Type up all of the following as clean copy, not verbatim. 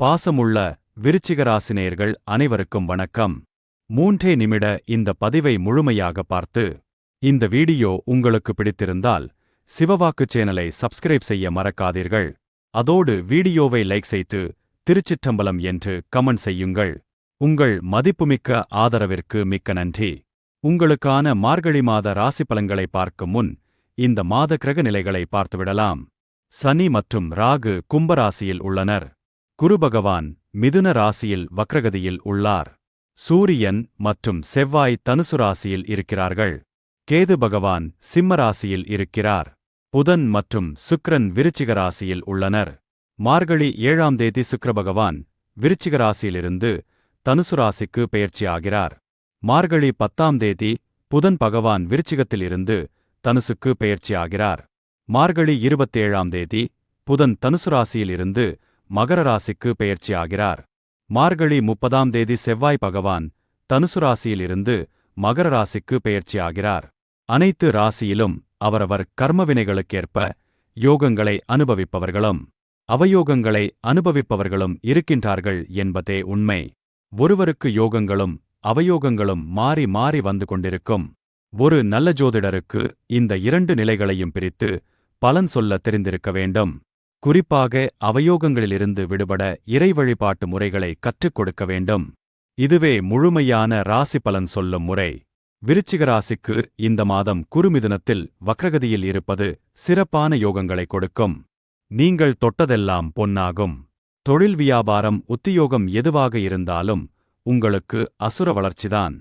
பாசமுள்ள விருச்சிகராசினியர்கள் அனைவருக்கும் வணக்கம். 3 நிமிட இந்த பதிவை முழுமையாக பார்த்து இந்த வீடியோ உங்களுக்கு பிடித்திருந்தால் சிவவாக்கு சேனலை சப்ஸ்கிரைப் செய்ய மறக்காதீர்கள். அதோடு வீடியோவை லைக் செய்து திருச்சிற்றம்பலம் என்று கமெண்ட் செய்யுங்கள். உங்கள் மதிப்புமிக்க ஆதரவிற்கு மிக்க நன்றி. உங்களுக்கான மார்கழி மாத ராசி பலன்களை பார்க்கும் முன் இந்த மாத கிரக நிலைகளை பார்த்துவிடலாம். சனி மற்றும் ராகு கும்பராசியில் உள்ளனர். குரு பகவான் மிதுன ராசியில் வக்ரகதியில் உள்ளார். சூரியன் மற்றும் செவ்வாய் தனுசு ராசியில் இருக்கிறார்கள். கேது பகவான் சிம்ம ராசியில் இருக்கிறார். புதன் மற்றும் சுக்கிரன் விருச்சிக ராசியில் உள்ளனர். மார்கழி 7ஆம் தேதி சுக்கிர பகவான் விருச்சிக ராசியிலிருந்து தனுசு ராசிக்கு பெயர்ச்சியாகிறார். மார்கழி 10ஆம் தேதி புதன் பகவான் விருச்சிகத்திலிருந்து தனுசுக்கு பெயர்ச்சியாகிறார். மார்கழி 27ஆம் தேதி புதன் தனுசு ராசியிலிருந்து மகர ராசிக்கு பெயர்ச்சியாகிறார். மார்கழி 30ஆம் தேதி செவ்வாய் பகவான் தனுசு ராசியிலிருந்து மகர ராசிக்கு பெயர்ச்சியாகிறார். அனைத்து ராசியிலும் அவரவர் கர்மவினைகளுக்கேற்ப யோகங்களை அனுபவிப்பவர்களும் அவயோகங்களை அனுபவிப்பவர்களும் இருக்கின்றார்கள் என்பதே உண்மை. ஒருவருக்கு யோகங்களும் அவயோகங்களும் மாறி மாறி வந்து கொண்டிருக்கும். ஒரு நல்ல ஜோதிடருக்கு இந்த 2 நிலைகளையும் பிரித்து பலன் சொல்ல தெரிந்திருக்க வேண்டும். குறிப்பாக அவயோகங்களிலிருந்து விடுபட இறை வழிபாட்டு முறைகளை கற்றுக் கொடுக்க வேண்டும். இதுவே முழுமையான ராசி பலன் சொல்லும் முறை. விருச்சிக ராசிக்கு இந்த மாதம் குருமிதுனத்தில் வக்ரகதியில் இருப்பது சிறப்பான யோகங்களை கொடுக்கும். நீங்கள் தொட்டதெல்லாம் பொன்னாகும். தொழில் வியாபாரம் உத்தியோகம் எதுவாக இருந்தாலும் உங்களுக்கு அசுர வளர்ச்சிதான்.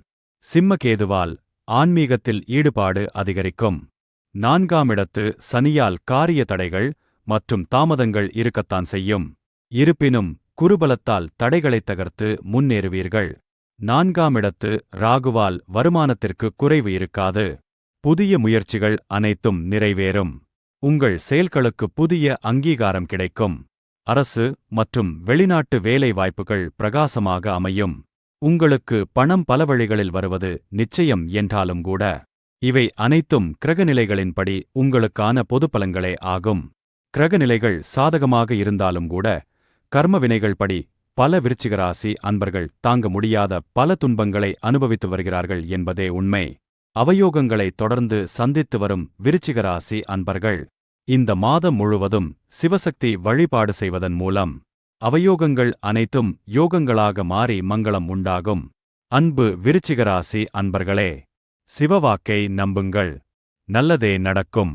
சிம்மகேதுவால் ஆன்மீகத்தில் ஈடுபாடு அதிகரிக்கும். 4ஆம் இடத்து சனியால் காரிய தடைகள் மற்றும் தாமதங்கள் இருக்கத்தான் செய்யும். இருப்பினும் குருபலத்தால் தடைகளைத் தகர்த்து முன்னேறுவீர்கள். 4ஆம் இடத்து ராகுவால் வருமானத்திற்கு குறைவு இருக்காது. புதிய முயற்சிகள் அனைத்தும் நிறைவேறும். உங்கள் செயல்களுக்கு புதிய அங்கீகாரம் கிடைக்கும். அரசு மற்றும் வெளிநாட்டு வேலை வாய்ப்புகள் பிரகாசமாக அமையும். உங்களுக்கு பணம் பல வழிகளில் வருவது நிச்சயம் என்றாலும் கூட இவை அனைத்தும் கிரகநிலைகளின்படி உங்களுக்கான பொதுப்பலன்களே ஆகும். கிரகநிலைகள் சாதகமாக இருந்தாலும் கூட கர்மவினைகள் படி பல விருச்சிகராசி அன்பர்கள் தாங்க முடியாத பல துன்பங்களை அனுபவித்து வருகிறார்கள் என்பதே உண்மை. அவயோகங்களை தொடர்ந்து சந்தித்து வரும் விருச்சிகராசி அன்பர்கள் இந்த மாதம் முழுவதும் சிவசக்தி வழிபாடு செய்வதன் மூலம் அவயோகங்கள் அனைத்தும் யோகங்களாக மாறி மங்களம் உண்டாகும். அன்பு விருச்சிகராசி அன்பர்களே, சிவவாக்கை நம்புங்கள். நல்லதே நடக்கும்.